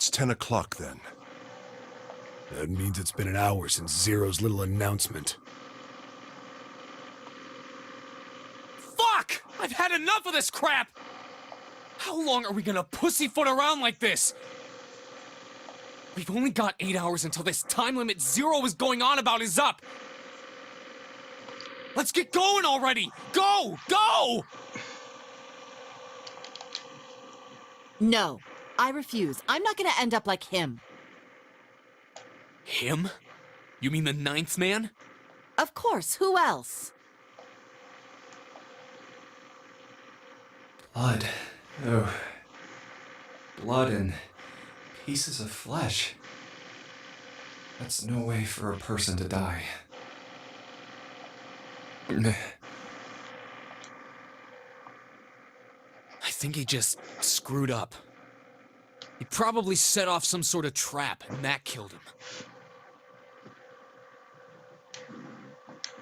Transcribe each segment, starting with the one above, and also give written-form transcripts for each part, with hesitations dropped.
It's 10 o'clock then. That means it's been an hour since Zero's little announcement. Fuck! I've had enough of this crap! How long are we gonna pussyfoot around like this? We've only got 8 hours until this time limit Zero is going on about is up! Let's get going already! Go! Go! No, I refuse. I'm not gonna end up like him. Him? You mean the 9th man? Of course, who else? Blood. Oh. Blood and pieces of flesh. That's no way for a person to die. I think he just screwed up. He probably set off some sort of trap, and that killed him.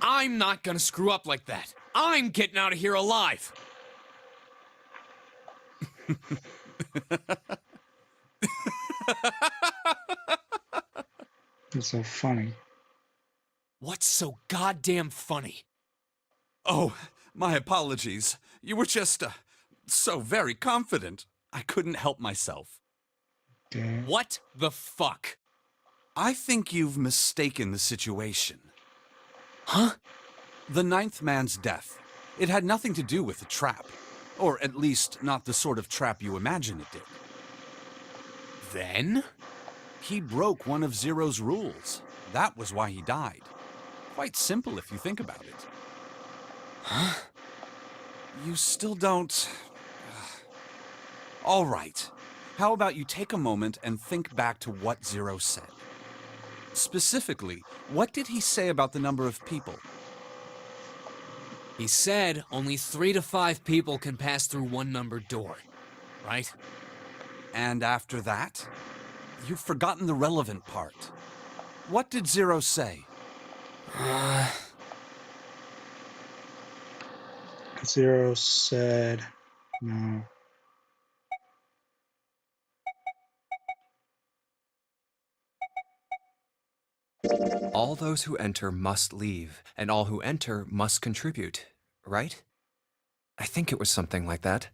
I'm not gonna screw up like that. I'm getting out of here alive. It's so funny. What's so goddamn funny? Oh, my apologies. You were just, so very confident. I couldn't help myself. Damn. What the fuck? I think you've mistaken the situation. Huh? The 9th man's death. It had nothing to do with the trap. Or at least, not the sort of trap you imagine it did. Then? He broke one of Zero's rules. That was why he died. Quite simple if you think about it. Huh? You still don't... All right. How about you take a moment and think back to what Zero said? Specifically, what did he say about the number of people? He said only 3 to 5 people can pass through one numbered door, right? And after that? You've forgotten the relevant part. What did Zero say? Zero said no. All those who enter must leave, and all who enter must contribute, right? I think it was something like that.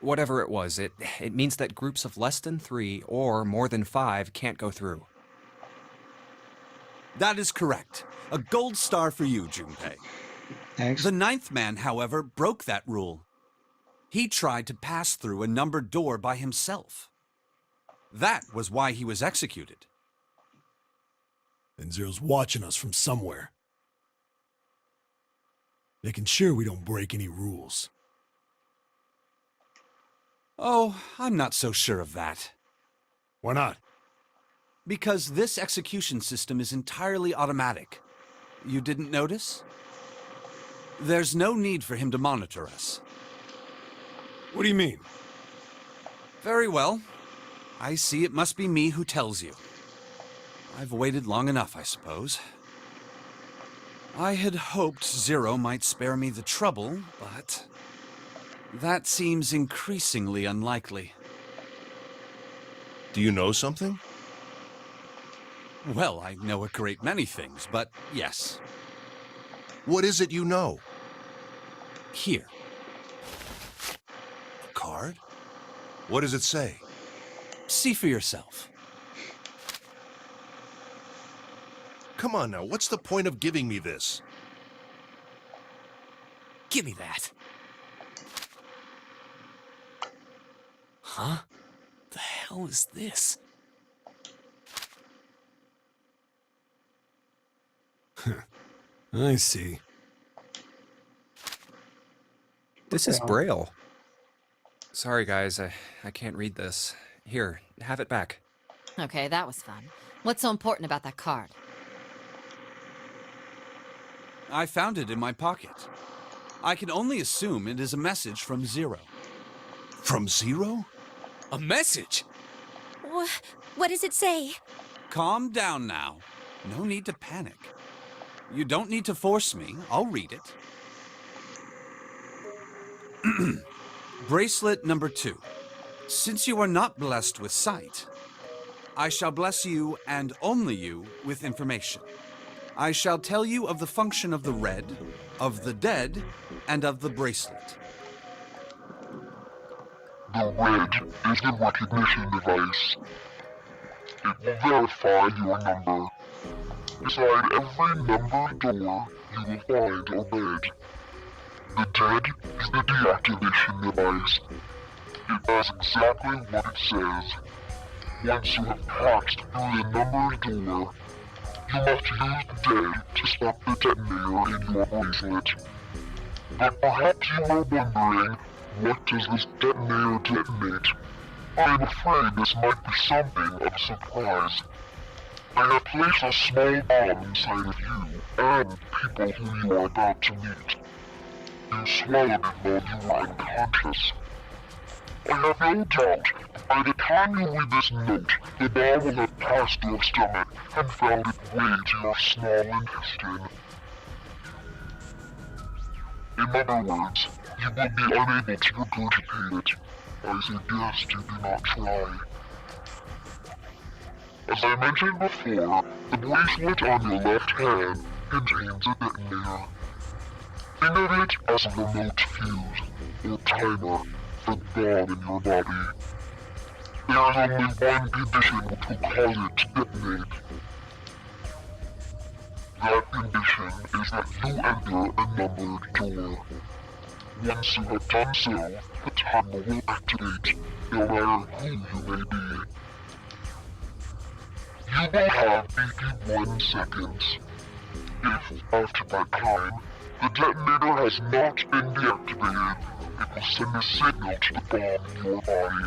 Whatever it was, it means that groups of less than 3 or more than 5 can't go through. That is correct. A gold star for you, Junpei. Thanks. The 9th man, however, broke that rule. He tried to pass through a numbered door by himself. That was why he was executed. And Zero's watching us from somewhere. Making sure we don't break any rules. Oh, I'm not so sure of that. Why not? Because this execution system is entirely automatic. You didn't notice? There's no need for him to monitor us. What do you mean? Very well. I see it must be me who tells you. I've waited long enough, I suppose. I had hoped Zero might spare me the trouble, but that seems increasingly unlikely. Do you know something? Well, I know a great many things, but yes. What is it you know? Here. A card? What does it say? See for yourself. Come on now, what's the point of giving me this? Give me that. Huh? The hell is this? I see. This is Yeah. Braille. Sorry, guys, I can't read this. Here, have it back. Okay, that was fun. What's so important about that card? I found it in my pocket. I can only assume it is a message from Zero. From Zero? A message? What does it say? Calm down now. No need to panic. You don't need to force me. I'll read it. Bracelet number 2. Since you are not blessed with sight, I shall bless you and only you with information. I shall tell you of the function of the red, of the dead, and of the bracelet. The red is the recognition device. It will verify your number. Beside every numbered door, you will find a red. The dead is the deactivation device. It does exactly what it says. Once you have passed through the numbered door, you must use dead to stop the detonator in your bracelet. But perhaps you are wondering, what does this detonator detonate? I am afraid this might be something of a surprise. I have placed a small bomb inside of you and people whom you are about to meet. You swallowed it while you were unconscious. I have no doubt that by the time you read this note, the bomb will have passed your stomach and found its way to your small intestine. In other words, you will be unable to regurgitate it. I suggest you do not try. As I mentioned before, the bracelet on your left hand contains a detonator. Think of it as a remote fuse, or timer, for the bomb in your body. There is only one condition which will cause it to detonate. That condition is that you enter a numbered door. Once you have done so, the timer will activate, no matter who you may be. You will have 81 seconds. If, after that time, the detonator has not been deactivated, it will send a signal to the bomb in your body,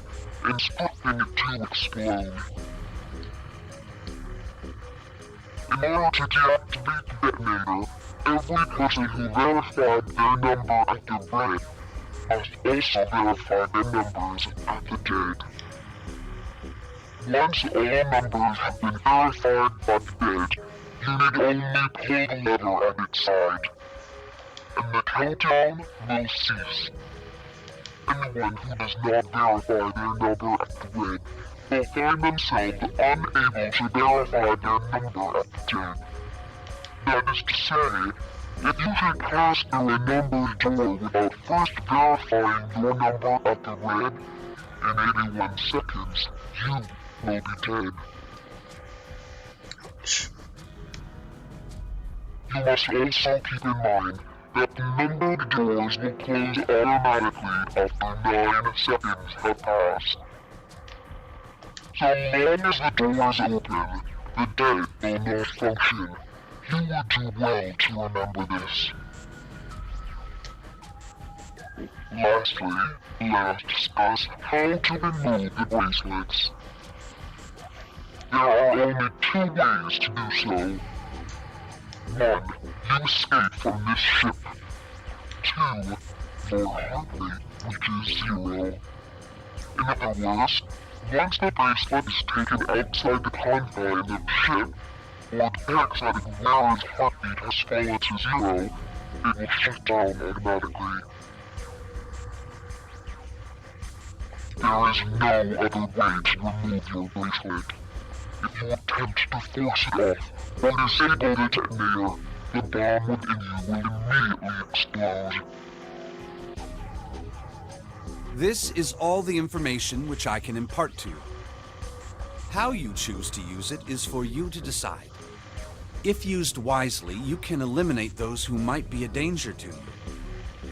instructing it to explode. In order to deactivate the detonator, every person who verified their number at the red must also verify their numbers at the dead. Once all numbers have been verified by the dead, you need only pull the lever at its side, and the countdown will cease. Anyone who does not verify their number at the red will find themselves unable to verify their number at the dead. That is to say, if you should pass through a numbered door without first verifying your number at the red, in 81 seconds, you will be dead. You must also keep in mind that the numbered doors will close automatically after 9 seconds have passed. So long as the doors open, the dead will not function. You would do well to remember this. Lastly, let us discuss how to remove the bracelets. There are only 2 ways to do so. 1. You escape from this ship. 2. Your heart rate reaches 0. In other words, once the bracelet is taken outside the confines of the ship, or detects that a wearer's heartbeat has fallen to 0, it will shut down automatically. There is no other way to remove your bracelet. If you attempt to force it off or disable the detonator, the bomb within you will immediately explode. This is all the information which I can impart to you. How you choose to use it is for you to decide. If used wisely, you can eliminate those who might be a danger to you.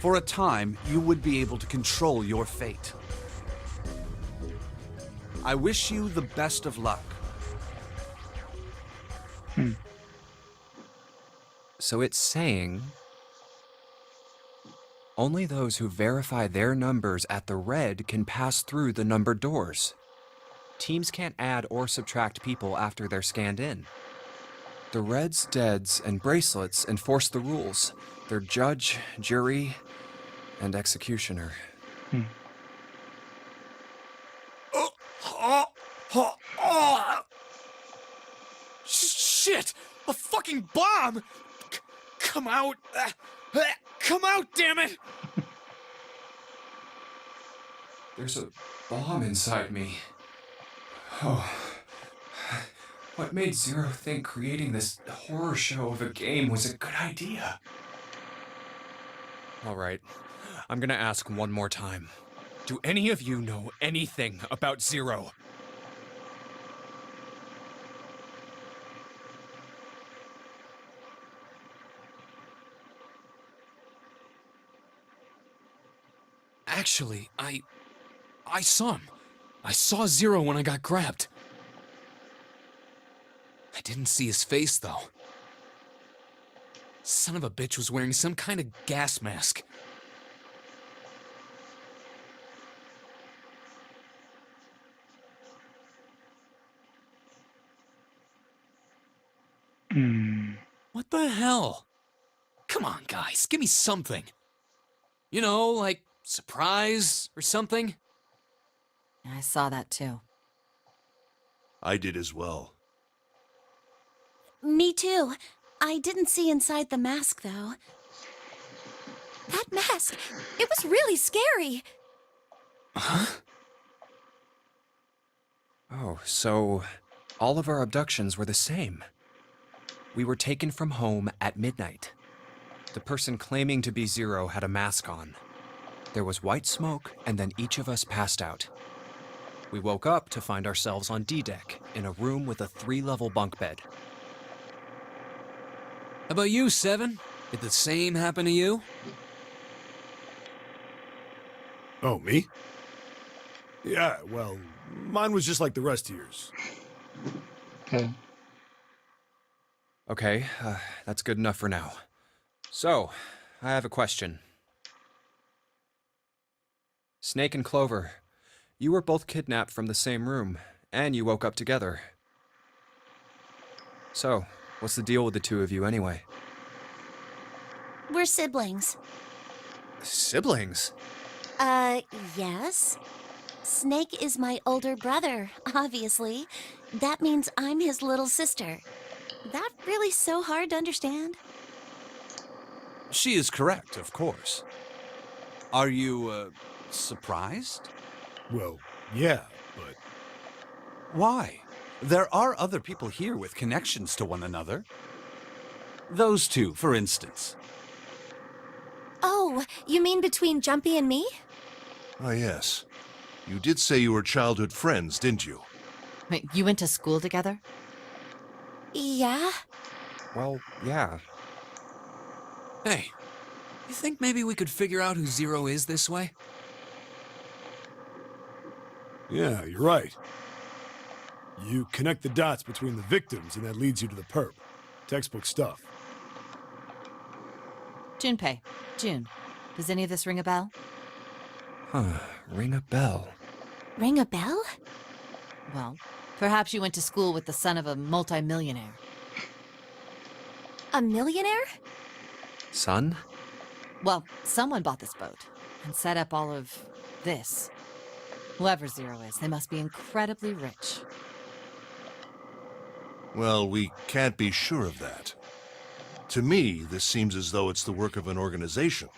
For a time, you would be able to control your fate. I wish you the best of luck. So it's saying only those who verify their numbers at the red can pass through the numbered doors. Teams can't add or subtract people after they're scanned in. The reds, deads, and bracelets enforce the rules. They're judge, jury, and executioner. Shit! A fucking bomb! Come out! Come out, damn it! There's a bomb inside me. Oh. What made Zero think creating this horror show of a game was a good idea? All right, I'm gonna ask one more time. Do any of you know anything about Zero? Actually, I saw him. I saw Zero when I got grabbed. I didn't see his face, though. Son of a bitch was wearing some kind of gas mask. What the hell? Come on, guys, give me something. You know, like surprise or something? I saw that too. I did as well. Me too. I didn't see inside the mask, though. That mask! It was really scary! Huh? Oh, so all of our abductions were the same. We were taken from home at midnight. The person claiming to be Zero had a mask on. There was white smoke, and then each of us passed out. We woke up to find ourselves on D-Deck, in a room with a 3-level bunk bed. How about you, Seven? Did the same happen to you? Oh, me? Yeah, well, mine was just like the rest of yours. Okay. Okay, that's good enough for now. So, I have a question. Snake and Clover, you were both kidnapped from the same room, and you woke up together. So, what's the deal with the two of you anyway? We're siblings. Siblings? Yes. Snake is my older brother, obviously. That means I'm his little sister. That really so hard to understand? She is correct, of course. Are you, surprised? Well, yeah, but Why? There are other people here with connections to one another. Those two, for instance. Oh, you mean between Jumpy and me? Ah, yes. You did say you were childhood friends, didn't you? Wait, you went to school together? Yeah. Well, yeah. Hey, you think maybe we could figure out who Zero is this way? yeah, you're right. You connect the dots between the victims, and that leads you to the perp. Textbook stuff. Junpei. June. Does any of this ring a bell? Huh, ring a bell. Ring a bell? Well, perhaps you went to school with the son of a multimillionaire. A millionaire? Son? Well, someone bought this boat and set up all of this. Whoever Zero is, they must be incredibly rich. Well, we can't be sure of that. To me, this seems as though it's the work of an organization,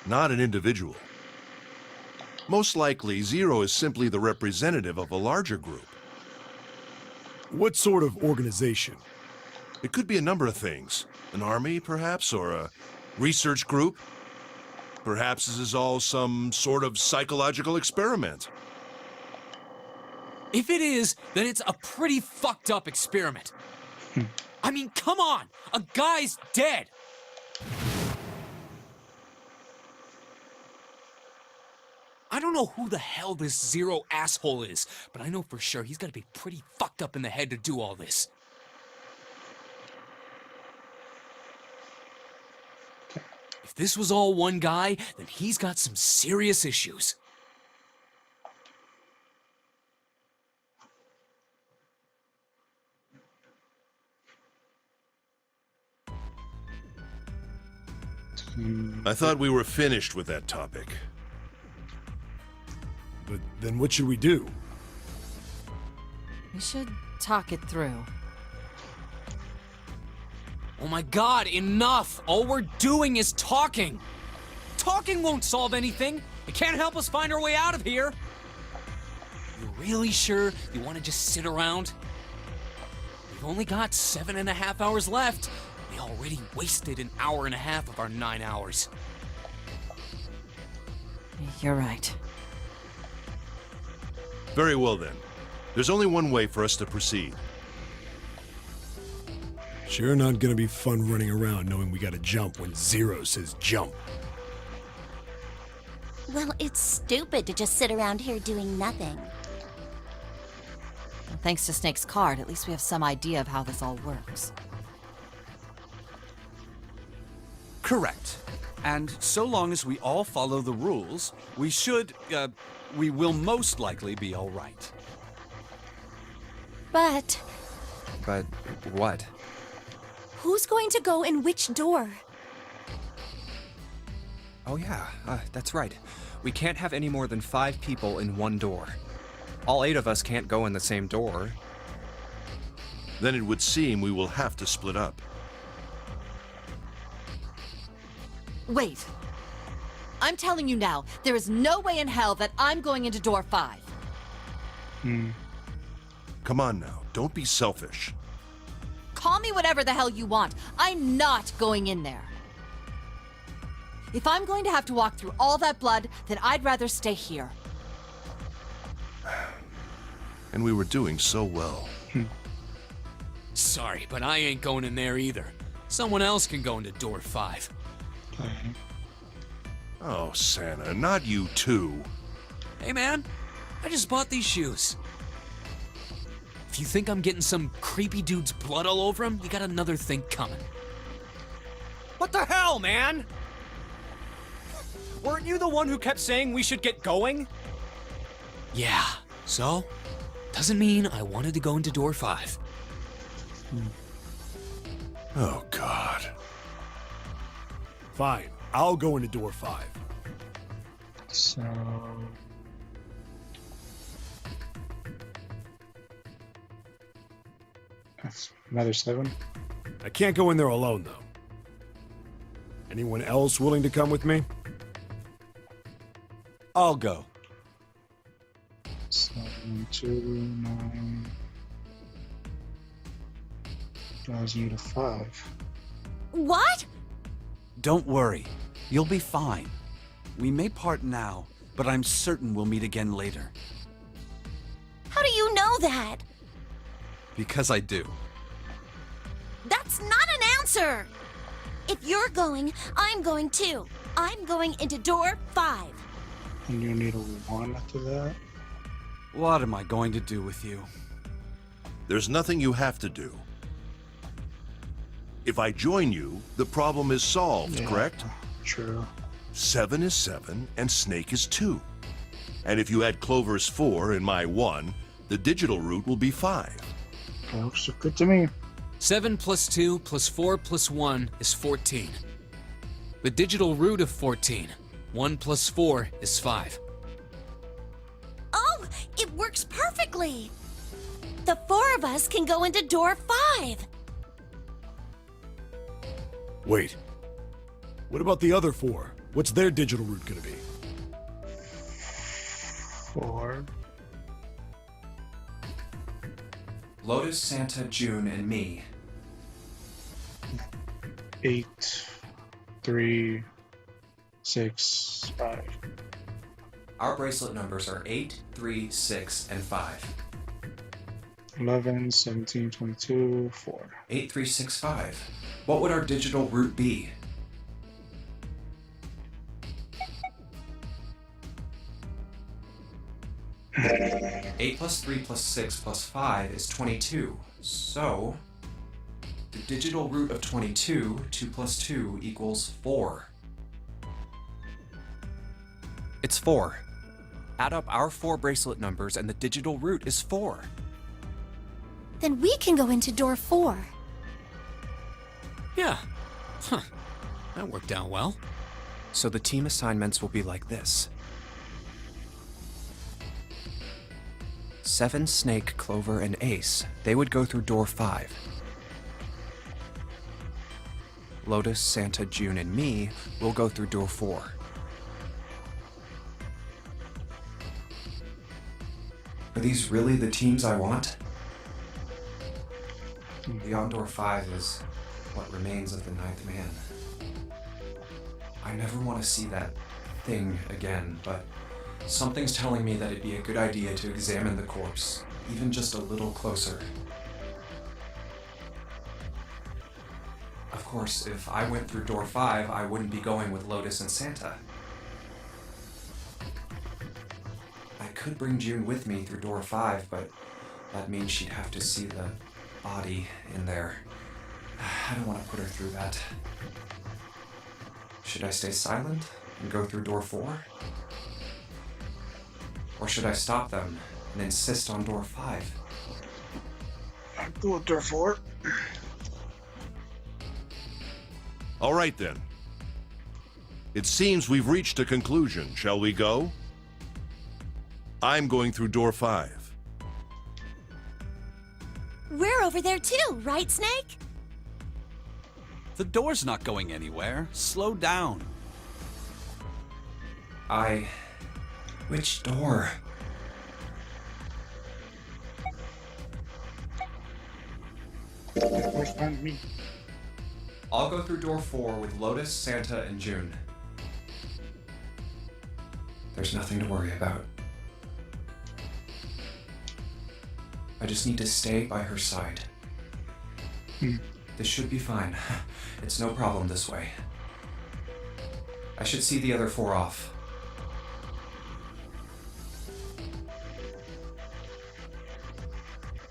not an individual. Most likely, Zero is simply the representative of a larger group. What sort of organization? It could be a number of things. An army, perhaps, or a research group. Perhaps this is all some sort of psychological experiment. If it is, then it's a pretty fucked up experiment. I mean, come on! A guy's dead! I don't know who the hell this Zero asshole is, but I know for sure he's gotta be pretty fucked up in the head to do all this. If this was all one guy, then he's got some serious issues. I thought we were finished with that topic. But then what should we do? We should talk it through. Oh my god, enough! All we're doing is talking! Talking won't solve anything! It can't help us find our way out of here! really sure you want to just sit around? We've only got 7.5 hours left. We already wasted an hour and a half of our 9 hours. You're right. Very well then. There's only one way for us to proceed. Sure not gonna be fun running around knowing we gotta jump when Zero says jump. Well, it's stupid to just sit around here doing nothing. And thanks to Snake's card, at least we have some idea of how this all works. Correct. And so long as we all follow the rules, we will most likely be all right. But But what? who's going to go in which door? Oh yeah, that's right. We can't have any more than 5 people in one door. All 8 of us can't go in the same door. Then it would seem we will have to split up. Wait. I'm telling you now, there is no way in hell that I'm going into door 5. Come on now, don't be selfish. Call me whatever the hell you want. I'm not going in there. If I'm going to have to walk through all that blood, then I'd rather stay here. And we were doing so well. Sorry, but I ain't going in there either. Someone else can go into door 5. Oh, Santa, not you too. Hey man, I just bought these shoes. If you think I'm getting some creepy dude's blood all over him, you got another thing coming. What the hell, man? Weren't you the one who kept saying we should get going? Yeah, so? Doesn't mean I wanted to go into door 5. Oh, God. Fine, I'll go into door 5. So that's another 7. I can't go in there alone, though. Anyone else willing to come with me? I'll go. 7, 2, 9. Draws you to 5. What? Don't worry. You'll be fine. We may part now, but I'm certain we'll meet again later. How do you know that? Because I do. That's not an answer! If you're going, I'm going too. I'm going into door 5. And you need a 1 after that. What am I going to do with you? There's nothing you have to do. If I join you, the problem is solved, correct? True. 7 is 7, and Snake is 2. And if you add Clover's 4 and my 1, the digital route will be 5. Looks good to me. 7 plus 2 plus 4 plus 1 is 14. The digital root of 14. 1 plus 4 is 5. Oh, it works perfectly! The 4 of us can go into door 5. Wait. What about the other 4? What's their digital route gonna be? 4. Lotus, Santa, June, and me. 8, 3, 6, 5. Our bracelet numbers are 8, 3, 6, and 5. 11, 17, 22, 4. 8, 3, 6, 5. What would our digital route be? Eight plus 3 plus 6 plus 5 is 22. So, the digital root of 22, 2 plus 2 equals 4. It's 4. Add up our 4 bracelet numbers and the digital root is 4. Then we can go into door 4. Yeah. Huh. That worked out well. So the team assignments will be like this. 7, Snake, Clover, and Ace. They would go through door 5. Lotus, Santa, June, and me will go through door 4. For these really the teams I want? Beyond Door 5 is what remains of the Ninth Man. I never want to see that thing again, but something's telling me that it'd be a good idea to examine the corpse, even just a little closer. Of course, if I went through Door 5, I wouldn't be going with Lotus and Santa. I could bring June with me through Door 5, but that means she'd have to see the body in there. I don't want to put her through that. Should I stay silent and go through Door 4? Or should I stop them and insist on Door 5? I'd go with door 4. All right then. It seems we've reached a conclusion. Shall we go? I'm going through Door 5. We're over there too, right, Snake? The door's not going anywhere. Slow down. Which door? Where's me? I'll go through Door 4 with Lotus, Santa, and June. There's nothing to worry about. I just need to stay by her side. This should be fine. It's no problem this way. I should see the other 4 off.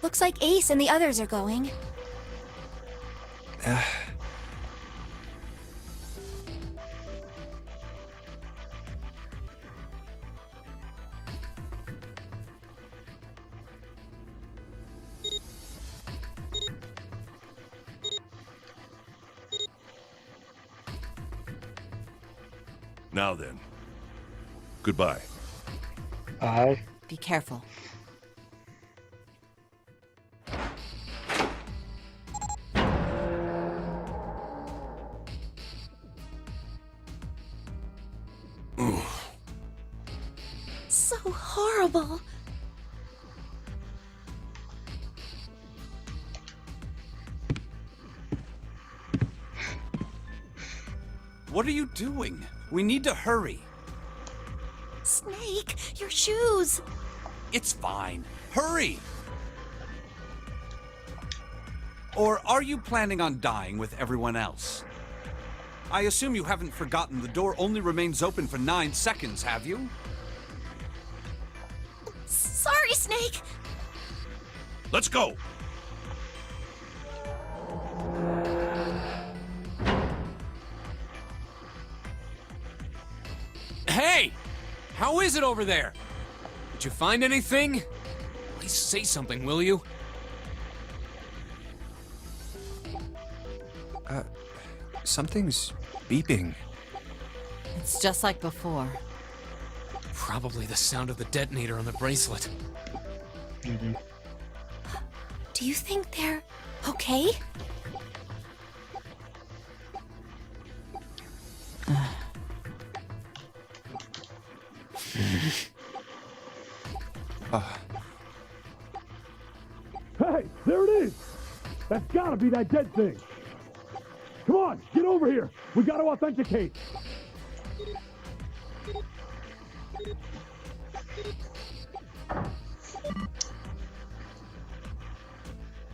Looks like Ace and the others are going. Now then. Goodbye. Bye. Be careful. So horrible. What are you doing? We need to hurry. Snake, your shoes. It's fine. Hurry! Or are you planning on dying with everyone else? I assume you haven't forgotten the door only remains open for 9 seconds, have you? Sorry, Snake. Let's go! Hey! How is it over there? Did you find anything? Please say something, will you? Something's beeping. It's just like before. Probably the sound of the detonator on the bracelet. Do you think they're okay? Hey, there it is! That's gotta be that dead thing! Come on, get over here! We gotta authenticate!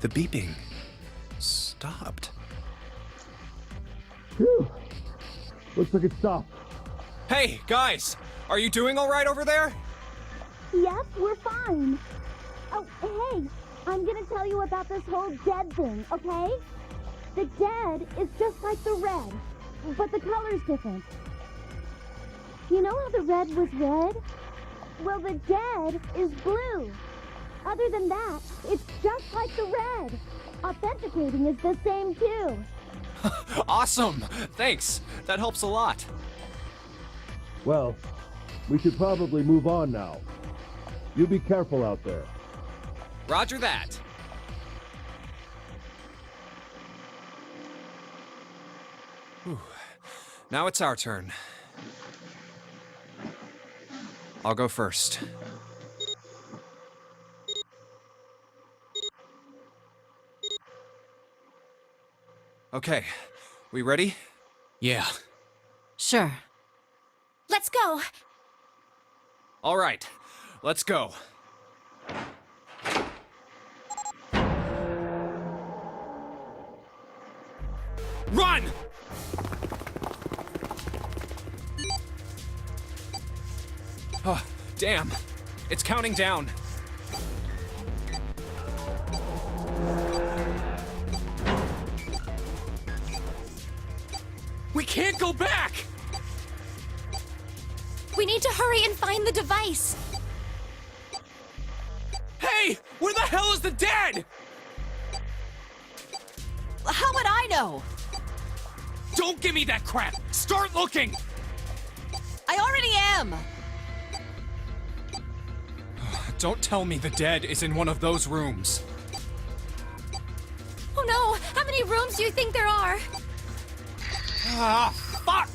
The beeping stopped. Phew! Looks like it stopped. Hey, guys! Are you doing all right over there? Yep, we're fine. Oh, hey, I'm gonna tell you about this whole dead thing, okay? The dead is just like the red, but the color's different. You know how the red was red? Well, the dead is blue. Other than that, it's just like the red. Authenticating is the same too. Awesome! Thanks. That helps a lot. Well, we should probably move on now. You be careful out there. Roger that. Now it's our turn. I'll go first. Okay, we ready? Yeah. Sure. Let's go. All right, let's go. Run! Oh, damn. It's counting down. We can't go back! We need to hurry and find the device. Hey! Where the hell is the dead? How would I know? Don't give me that crap! Start looking! I already am! Don't tell me the dead is in one of those rooms. Oh no! How many rooms do you think there are? Ah, fuck!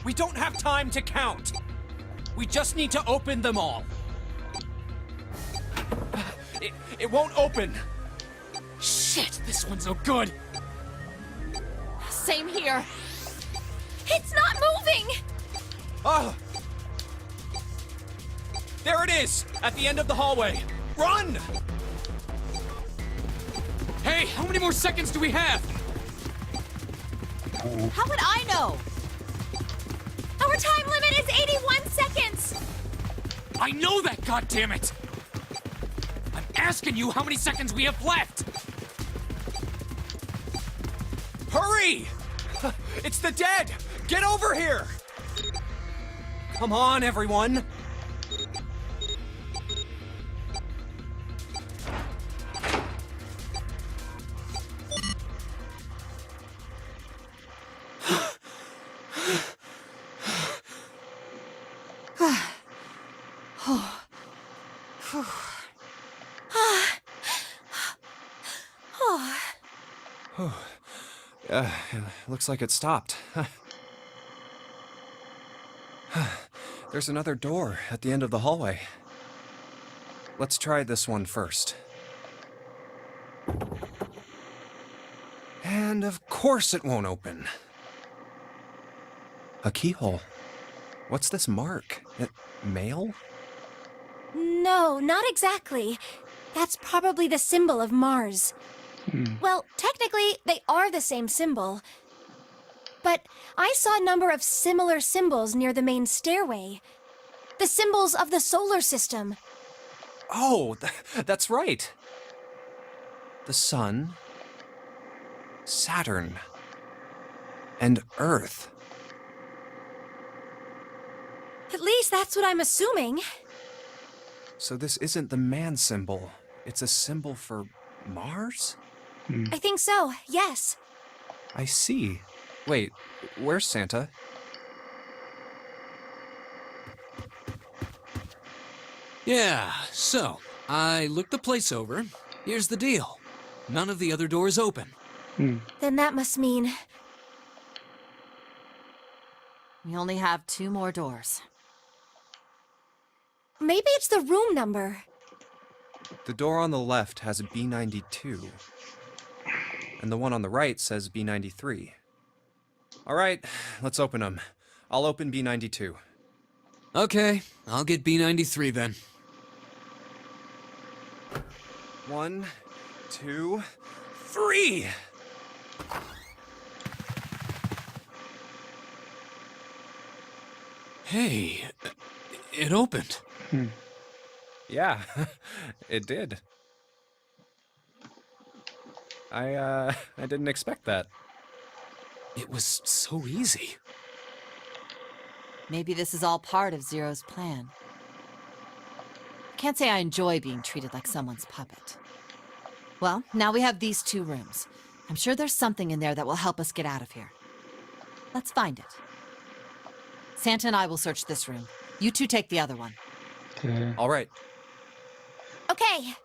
We don't have time to count. We just need to open them all. It won't open. Shit, this one's no good. Same here. It's not moving! Oh! There it is, at the end of the hallway. Run! Hey, how many more seconds do we have? How would I know? Our time limit is 81 seconds! I know that, goddammit! I'm asking you how many seconds we have left! Hurry! It's the dead! Get over here! Come on, everyone! Looks like it stopped. There's another door at the end of the hallway. Let's try this one first. And of course it won't open. A keyhole. What's this mark? Mail? No, not exactly. That's probably the symbol of Mars. Well, technically, they are the same symbol. But I saw a number of similar symbols near the main stairway. The symbols of the solar system. Oh, that's right. The Sun, Saturn, and Earth. At least that's what I'm assuming. So this isn't the man symbol. It's a symbol for Mars? I think so, yes. I see. Wait, where's Santa? Yeah, so, I looked the place over. Here's the deal. None of the other doors open. Then that must mean... We only have 2 more doors. Maybe it's the room number. The door on the left has a B92. And the one on the right says B93. All right, let's open them. I'll open B92. Okay, I'll get B93 then. 1, 2, 3! Hey, it opened. Yeah, it did. I didn't expect that. It was so easy. Maybe this is all part of Zero's plan. Can't say I enjoy being treated like someone's puppet. Well, now we have these 2 rooms. I'm sure there's something in there that will help us get out of here. Let's find it. Santa and I will search this room. You 2 take the other one. Okay. All right. Okay.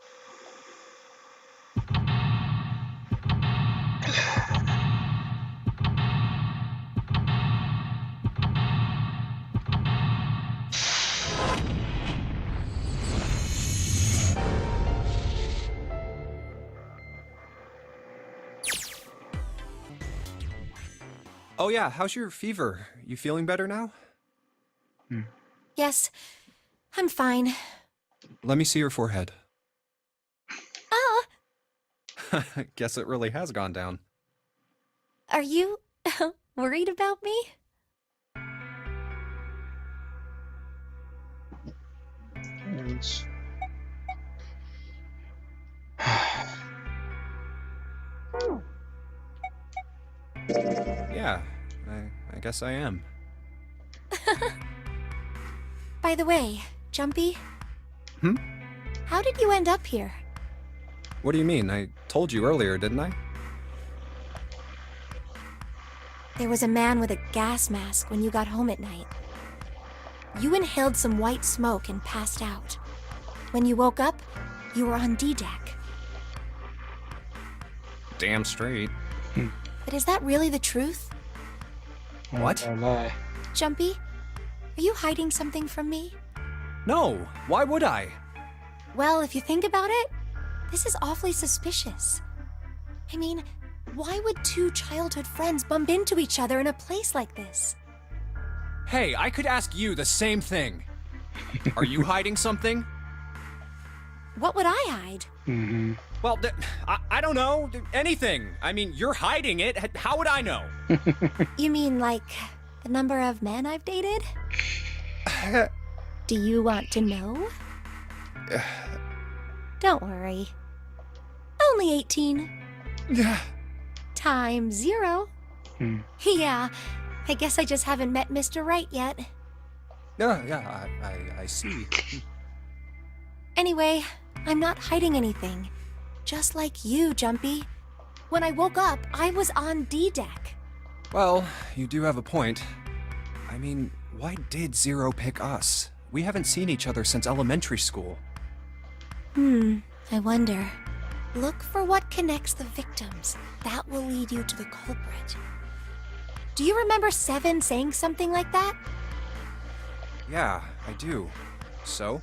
Oh yeah, how's your fever? You feeling better now? Yes, I'm fine. Let me see your forehead. Oh, Guess it really has gone down. are you worried about me? Yes. Yeah, I guess I am. By the way, Jumpy, Hmm? how did you end up here? What do you mean? I told you earlier, didn't I? There was a man with a gas mask when you got home at night. You inhaled some white smoke and passed out. When you woke up, you were on D-Deck. Damn straight. But is that really the truth? What? Oh, lie. Jumpy, are you hiding something from me? No, why would I? Well, if you think about it, this is awfully suspicious. I mean, why would two childhood friends bump into each other in a place like this? Hey, I could ask you the same thing. Are you hiding something? What would I hide? Mm-hmm. Well, I don't know. Anything. I mean, you're hiding it. How would I know? You mean like the number of men I've dated? Do you want to know? Don't worry. Only 18. Times 0. Yeah, I guess I just haven't met Mr. Right yet. Yeah, I see. Anyway, I'm not hiding anything. Just like you, Jumpy. When I woke up, I was on D-Deck. Well, you do have a point. I mean, why did Zero pick us? We haven't seen each other since elementary school. I wonder. Look for what connects the victims. That will lead you to the culprit. Do you remember Seven saying something like that? Yeah, I do. So?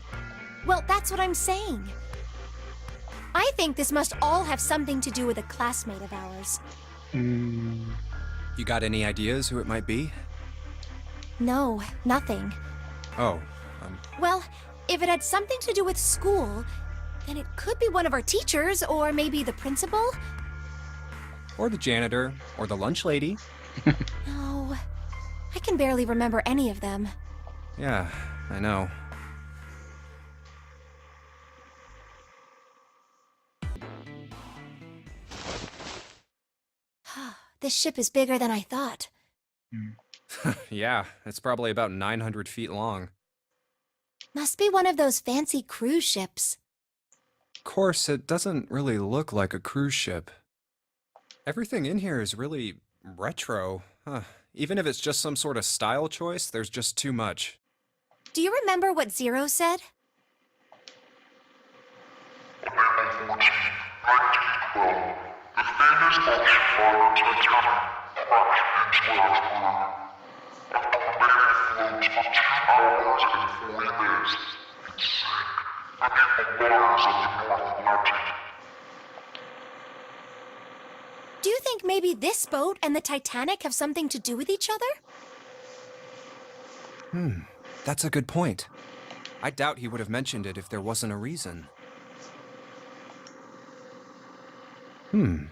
Well, that's what I'm saying. I think this must all have something to do with a classmate of ours. You got any ideas who it might be? No, nothing. Oh, Well, if it had something to do with school, then it could be one of our teachers, or maybe the principal. or the janitor, or the lunch lady. No, I can barely remember any of them. Yeah, I know. This ship is bigger than I thought. Yeah, it's probably about 900 feet long. Must be one of those fancy cruise ships. Of course, it doesn't really look like a cruise ship. Everything in here is really retro. Even if it's just some sort of style choice, there's just too much. Do you remember what Zero said? April 14, 1912, the famous ocean liner Titanic crashed into Earth's A tornado flowed for 2 hours and 40 minutes. It sank into the waters of the North Atlantic. Do you think maybe this boat and the Titanic have something to do with each other? That's a good point. I doubt he would have mentioned it if there wasn't a reason. Do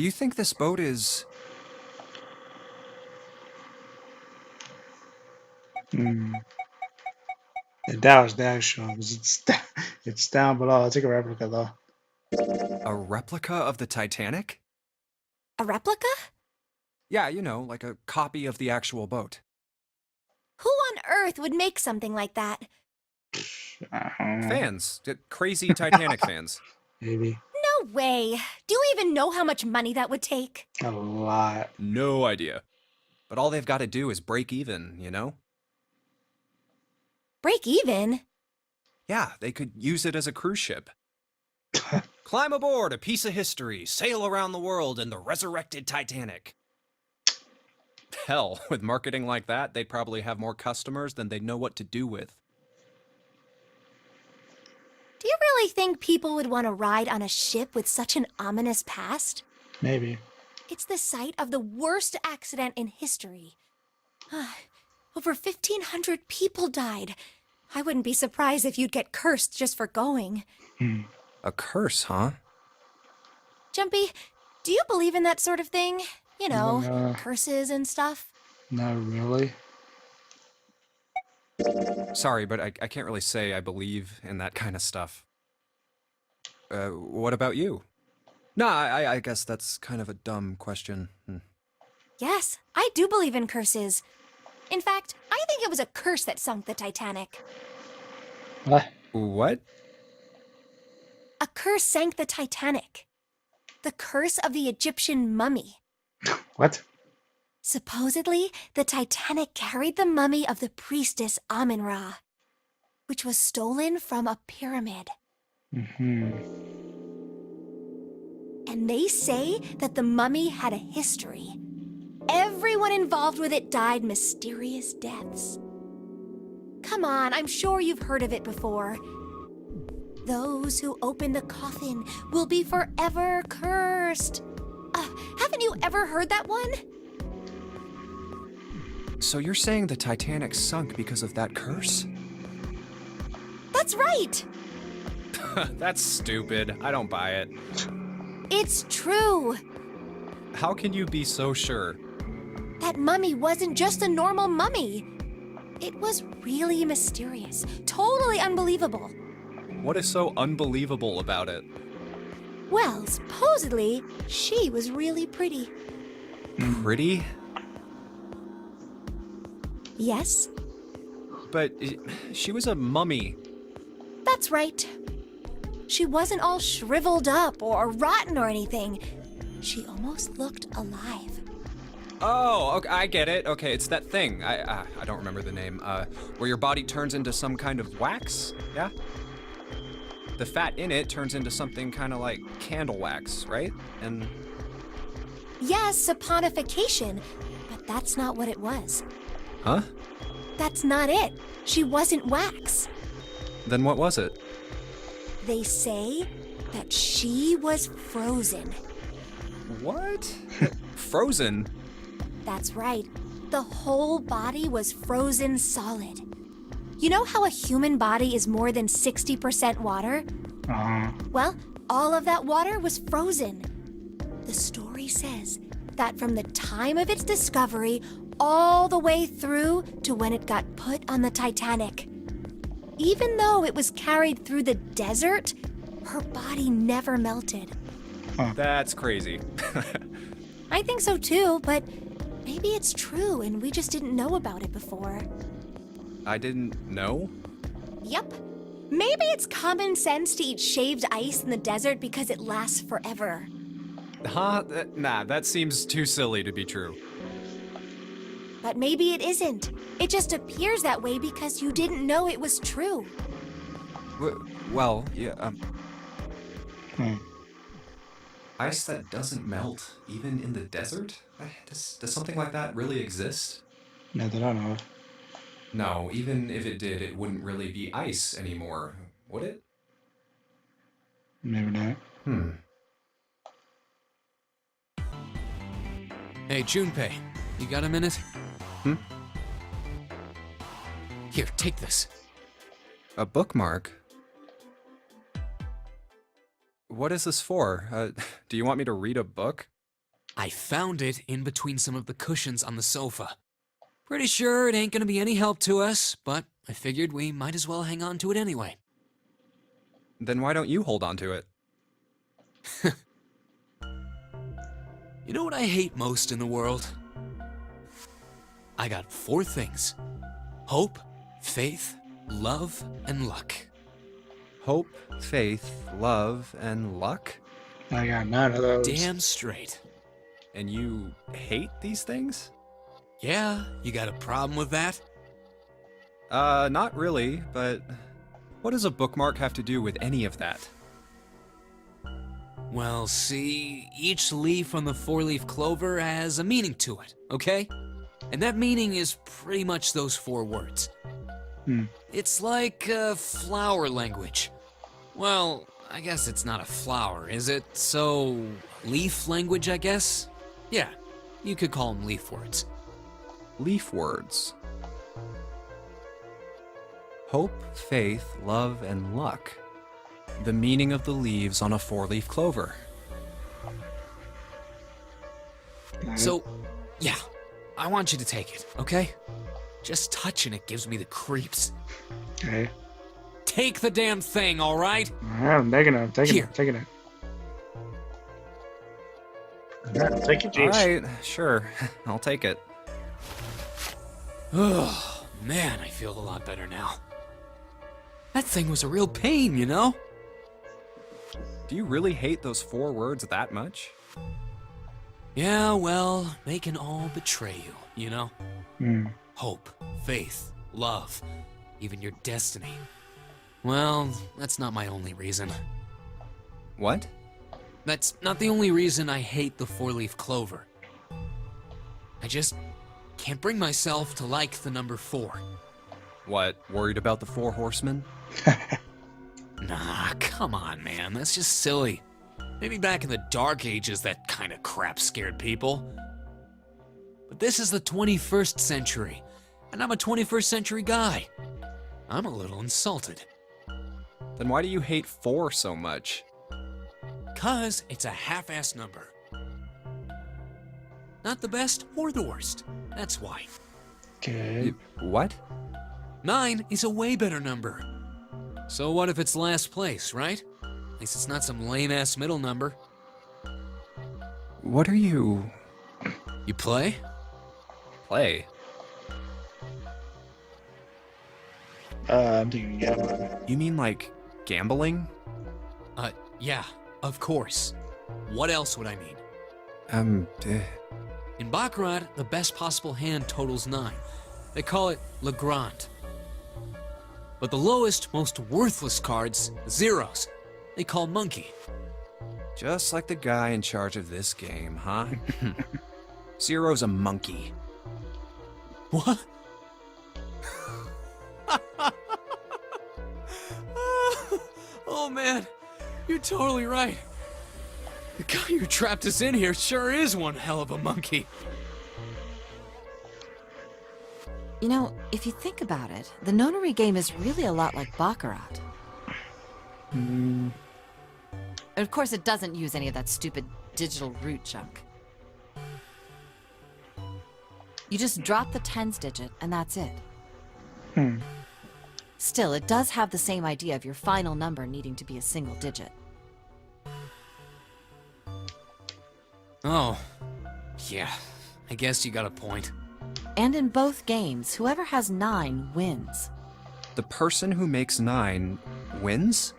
you think this boat is... That was the actual. It's down below. I'll take a replica though. a replica of the Titanic? A replica? Yeah, you know, like a copy of the actual boat. Who on earth would make something like that? Fans. Crazy Titanic fans. Maybe No way. Do you even know how much money that would take? a lot. No idea. But all they've got to do is break even, you know? Break even? Yeah, they could use it as a cruise ship. Climb aboard a piece of history, sail around the world in the resurrected Titanic. Hell, with marketing like that, they'd probably have more customers than they'd know what to do with. Do you really think people would want to ride on a ship with such an ominous past? Maybe. It's the site of the worst accident in history. Over 1,500 people died. I wouldn't be surprised if you'd get cursed just for going. A curse, huh? Jumpy, do you believe in that sort of thing? You know, No. curses and stuff? Not really. Sorry, but I can't really say I believe in that kind of stuff. What about you? No, I guess that's kind of a dumb question. Yes, I do believe in curses. In fact, I think it was a curse that sunk the Titanic. What? What? A curse sank the Titanic. The curse of the Egyptian mummy. What? Supposedly, the Titanic carried the mummy of the priestess Amun-Ra, which was stolen from a pyramid. And they say that the mummy had a history. Everyone involved with it died mysterious deaths. Come on, I'm sure you've heard of it before. Those who open the coffin will be forever cursed. Haven't you ever heard that one? So you're saying the Titanic sunk because of that curse? That's right! That's stupid. I don't buy it. It's true! How can you be so sure? That mummy wasn't just a normal mummy. It was really mysterious, totally unbelievable. What is so unbelievable about it? Well, supposedly, she was really pretty. Pretty? Yes, But she was a mummy. that's right. She wasn't all shriveled up or rotten or anything. She almost looked alive. Oh, okay, I get it. Okay, it's that thing. I don't remember the name. Where your body turns into some kind of wax? Yeah? The fat in it turns into something kind of like candle wax, right? And Yes, saponification, but that's not what it was. huh? That's not it. She wasn't wax. Then what was it? They say that she was frozen. What? Frozen? That's right. The whole body was frozen solid. You know how a human body is more than 60% water? Well, all of that water was frozen. The story says that from the time of its discovery all the way through to when it got put on the Titanic. Even though it was carried through the desert, her body never melted. That's crazy. I think so too, but maybe it's true and we just didn't know about it before. I didn't know? Yep. Maybe it's common sense to eat shaved ice in the desert because it lasts forever. Huh? Nah, that seems too silly to be true. But maybe it isn't. It just appears that way because you didn't know it was true. Well, yeah, Ice that doesn't melt, even in the desert? Does something like that really exist? No, they don't know. No, even if it did, it wouldn't really be ice anymore, would it? Maybe not. Hey, Junpei, you got a minute? Here, take this. A bookmark? What is this for? Do you want me to read a book? I found it in between some of the cushions on the sofa. Pretty sure it ain't gonna be any help to us, but I figured we might as well hang on to it anyway. Then why don't you hold on to it? You know what I hate most in the world? I got 4 things. Hope, faith, love, and luck. Hope, faith, love, and luck? I got none of those. Damn straight. And you hate these things? Yeah, you got a problem with that? Not really, but what does a bookmark have to do with any of that? Well, see, each leaf on the 4-leaf clover has a meaning to it, okay? And that meaning is pretty much those 4 words. It's like flower language. Well, I guess it's not a flower, is it? So, leaf language, I guess? Yeah, you could call them leaf words. Leaf words. Hope, faith, love, and luck. The meaning of the leaves on a four-leaf clover. So, yeah, I want you to take it, okay? Just touching it gives me the creeps. Okay. Take the damn thing, all right? I'm taking it. I'm taking Here. it. I'm taking it. Yeah, take it, All Jace. right, sure. I'll take it. Oh, man, I feel a lot better now. That thing was a real pain, you know? Do you really hate those four words that much? Yeah, well, they can all betray you, you know? Hmm. Hope, faith, love, even your destiny. Well, that's not my only reason. What? That's not the only reason I hate the four-leaf clover. I just can't bring myself to like the number 4. What, worried about the four horsemen? Nah, come on, man. That's just silly. Maybe back in the Dark Ages, that kind of crap scared people. But this is the 21st century, and I'm a 21st century guy. I'm a little insulted. Then why do you hate 4 so much? 'Cause it's a half-ass number. Not the best or the worst. That's why. Okay. What? 9 is a way better number. So what if it's last place, right? At least it's not some lame-ass middle number. What are you... You play? Play? I'm thinking gambling. You mean like gambling? Yeah, of course. What else would I mean? In Baccarat, the best possible hand totals 9. They call it Le Grand. But the lowest, most worthless cards, zeros, they call Monkey. Just like the guy in charge of this game, huh? Zero's a monkey. What? Oh man, you're totally right. The guy who trapped us in here sure is one hell of a monkey. You know, if you think about it, the nonary game is really a lot like Baccarat. Of course, it doesn't use any of that stupid digital root junk. You just drop the tens digit, and that's it. Still, it does have the same idea of your final number needing to be a single digit. Oh, yeah, I guess you got a point. And in both games, whoever has 9 wins. The person who makes 9 wins?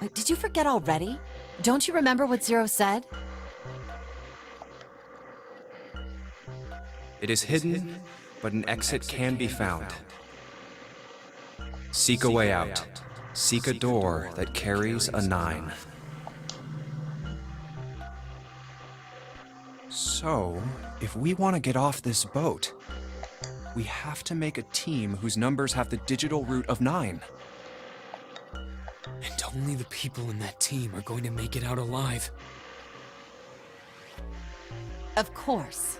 Wait, did you forget already? Don't you remember what Zero said? It is hidden, but an exit can be found. Seek a way out. Seek a door that carries a 9. So, if we want to get off this boat, we have to make a team whose numbers have the digital root of 9. And only the people in that team are going to make it out alive. Of course.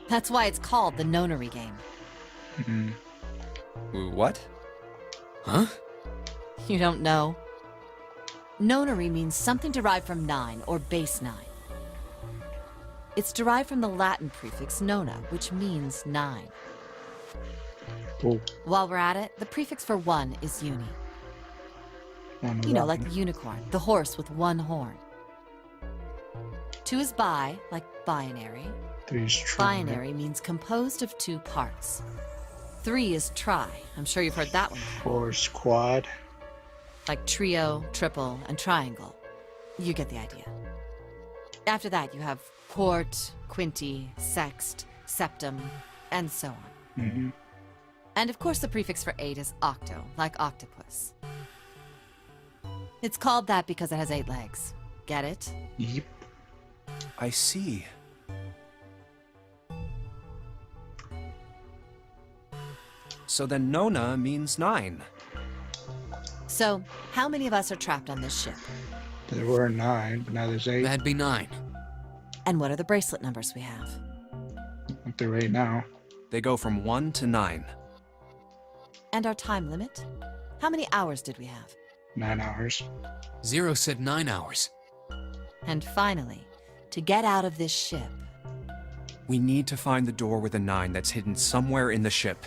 That's why it's called the nonary game. What? Huh? You don't know? Nonary means something derived from 9, or base 9. It's derived from the Latin prefix nona, which means 9. Cool. While we're at it, the prefix for 1 is uni. You know, like the unicorn, the horse with 1 horn. 2 is bi, like binary. 3 is tri. Binary means composed of 2 parts. 3 is tri. I'm sure you've heard that one. 4 is quad. Like trio, triple, and triangle. You get the idea. After that, you have quart, quinty, sext, septum, and so on. And of course, the prefix for 8 is octo, like octopus. It's called that because it has 8 legs. Get it? Yep. I see. So then Nona means 9. So, how many of us are trapped on this ship? There were 9, but now there's 8. That'd be 9. And what are the bracelet numbers we have? Up to right now. They go from 1 to 9. And our time limit? How many hours did we have? 9 hours. Zero said 9 hours. And finally, to get out of this ship. We need to find the door with a 9 that's hidden somewhere in the ship.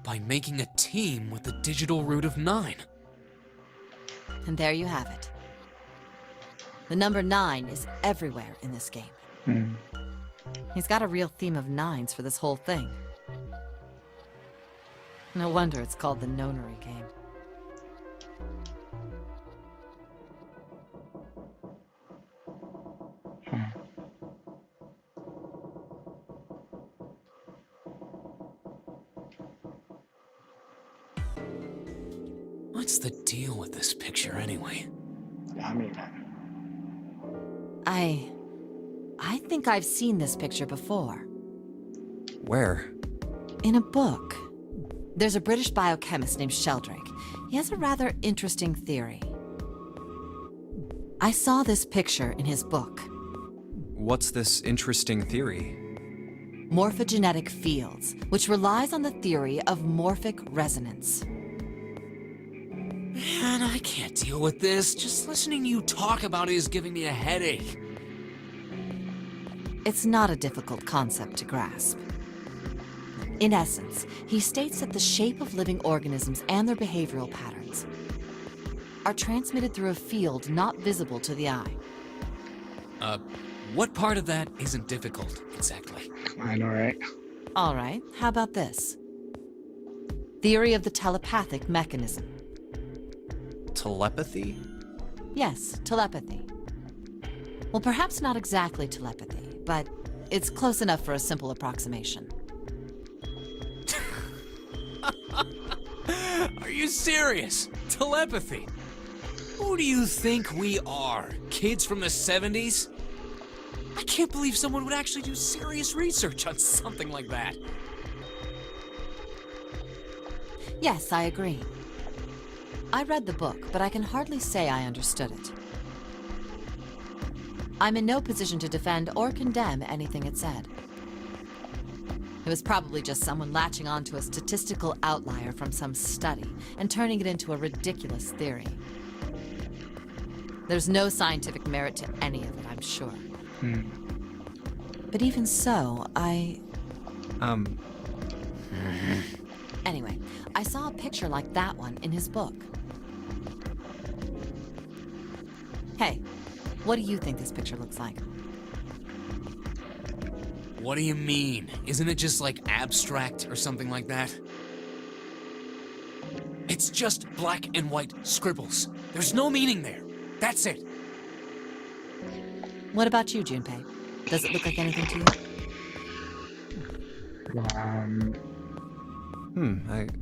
By making a team with the digital root of 9. And there you have it. The number 9 is everywhere in this game. He's got a real theme of 9s for this whole thing. No wonder it's called the Nonary game. What's the deal with this picture anyway? I mean, I think I've seen this picture before. Where? In a book. There's a British biochemist named Sheldrake. He has a rather interesting theory. I saw this picture in his book. What's this interesting theory? Morphogenetic fields, which relies on the theory of morphic resonance. Man, I can't deal with this. Just listening to you talk about it is giving me a headache. It's not a difficult concept to grasp. In essence, he states that the shape of living organisms and their behavioral patterns are transmitted through a field not visible to the eye. What part of that isn't difficult, exactly? I know, right? All right, how about this? Theory of the telepathic mechanism. Telepathy? Yes, telepathy. Well, perhaps not exactly telepathy, but it's close enough for a simple approximation. Are you serious? Telepathy? Who do you think we are? Kids from the 70s? I can't believe someone would actually do serious research on something like that. Yes, I agree. I read the book, but I can hardly say I understood it. I'm in no position to defend or condemn anything it said. It was probably just someone latching onto a statistical outlier from some study and turning it into a ridiculous theory. There's no scientific merit to any of it, I'm sure. But even so, Anyway, I saw a picture like that one in his book. Hey, what do you think this picture looks like? What do you mean? Isn't it just like abstract or something like that? It's just black and white scribbles. There's no meaning there. That's it. What about you, Junpei? Does it look like anything to you?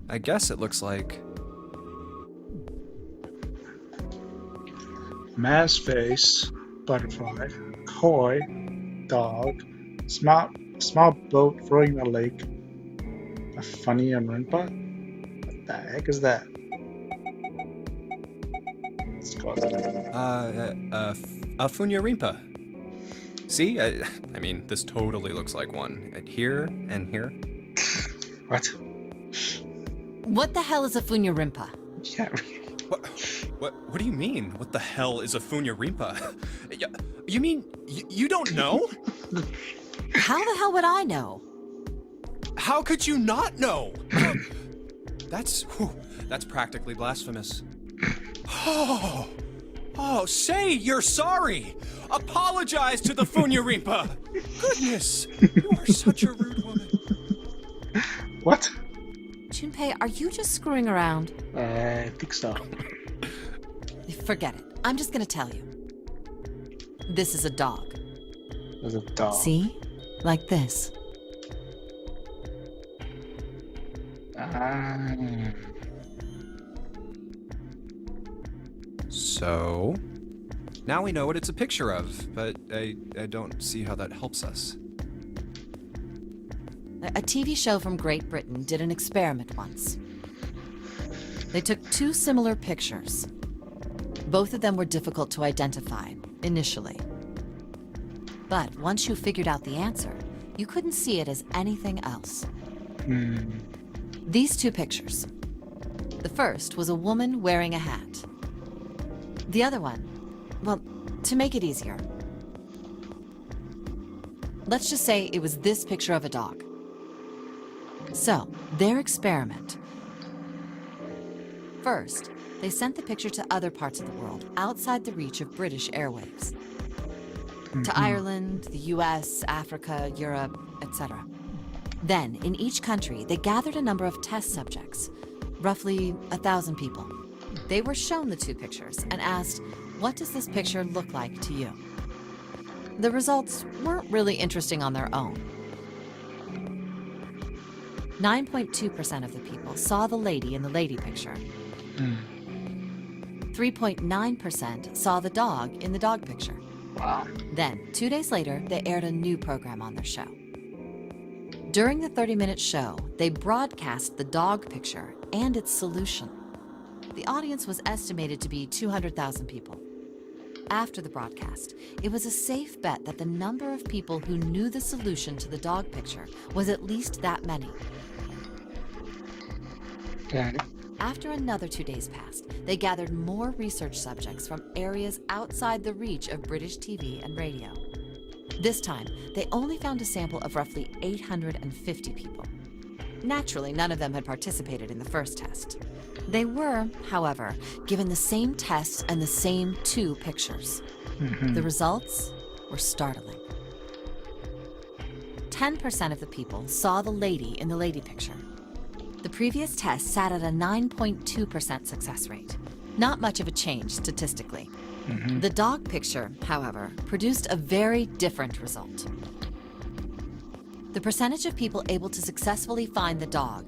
I guess it looks like... Mass face, butterfly, koi, dog, small boat floating in a lake, a funny Rinpa? What the heck is that? Let's go. A Funyarimpa. See? I mean, this totally looks like one. Here and here. What? What the hell is a Funyarimpa? Yeah. What do you mean? What the hell is a Funyarimpa? You mean you don't know? How the hell would I know? How could you not know? That's practically blasphemous. Oh, say you're sorry. Apologize to the Funyarimpa. Goodness, you are such a rude woman. What? Junpei, are you just screwing around? I think so. Forget it. I'm just gonna tell you. This is a dog. There's a dog. See? Like this. So, now we know what it's a picture of, but I don't see how that helps us. A TV show from Great Britain did an experiment once. They took two similar pictures. Both of them were difficult to identify, initially. But once you figured out the answer, you couldn't see it as anything else. These two pictures. The first was a woman wearing a hat. The other one, well, to make it easier, let's just say it was this picture of a dog. So, their experiment. First, they sent the picture to other parts of the world outside the reach of British airwaves. To Ireland, the US, Africa, Europe, etc. Then, in each country, they gathered a number of test subjects, roughly 1,000 people. They were shown the two pictures and asked, what does this picture look like to you? The results weren't really interesting on their own. 9.2% of the people saw the lady in the lady picture. 3.9% saw the dog in the dog picture. Wow. Then, 2 days later, they aired a new program on their show. During the 30-minute show, they broadcast the dog picture and its solution. The audience was estimated to be 200,000 people. After the broadcast, it was a safe bet that the number of people who knew the solution to the dog picture was at least that many. Got it. After another 2 days passed, they gathered more research subjects from areas outside the reach of British TV and radio. This time, they only found a sample of roughly 850 people. Naturally, none of them had participated in the first test. They were, however, given the same tests and the same two pictures. The results were startling. 10% of the people saw the lady in the lady picture. The previous test sat at a 9.2% success rate. Not much of a change statistically. The dog picture, however, produced a very different result. The percentage of people able to successfully find the dog,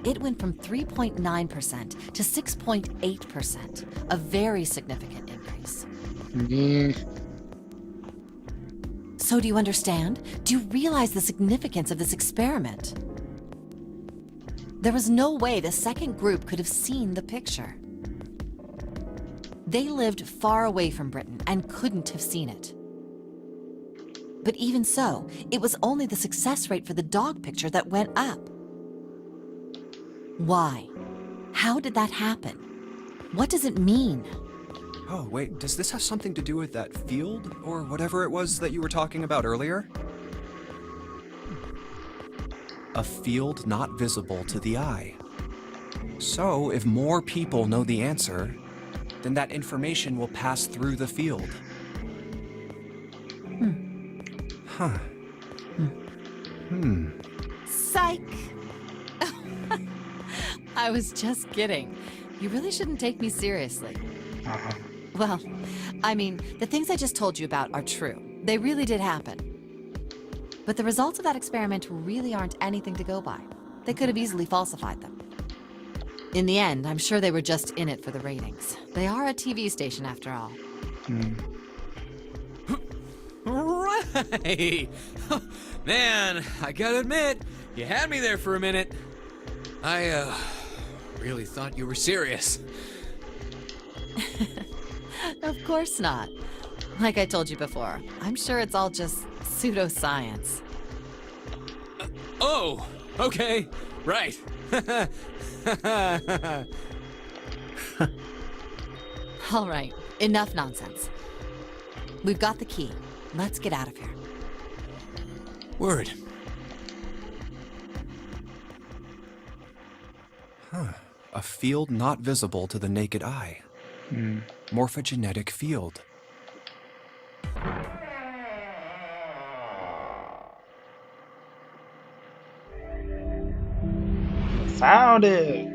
it went from 3.9% to 6.8%, a very significant increase. So do you understand? Do you realize the significance of this experiment? There was no way the second group could have seen the picture. They lived far away from Britain and couldn't have seen it. But even so, it was only the success rate for the dog picture that went up. Why? How did that happen? What does it mean? Oh, wait, does this have something to do with that field, or whatever it was that you were talking about earlier? A field not visible to the eye. So, if more people know the answer, then that information will pass through the field. Huh. Psych! I was just kidding. You really shouldn't take me seriously. Well, I mean, the things I just told you about are true. They really did happen. But the results of that experiment really aren't anything to go by. They could have easily falsified them. In the end, I'm sure they were just in it for the ratings. They are a TV station after all. Right! Man, I gotta admit, you had me there for a minute. I, really thought you were serious. Of course not. Like I told you before, I'm sure it's all just pseudoscience. Oh, okay, right. All right, enough nonsense. We've got the key. Let's get out of here. Word. A field not visible to the naked eye. Morphogenetic field. Found it!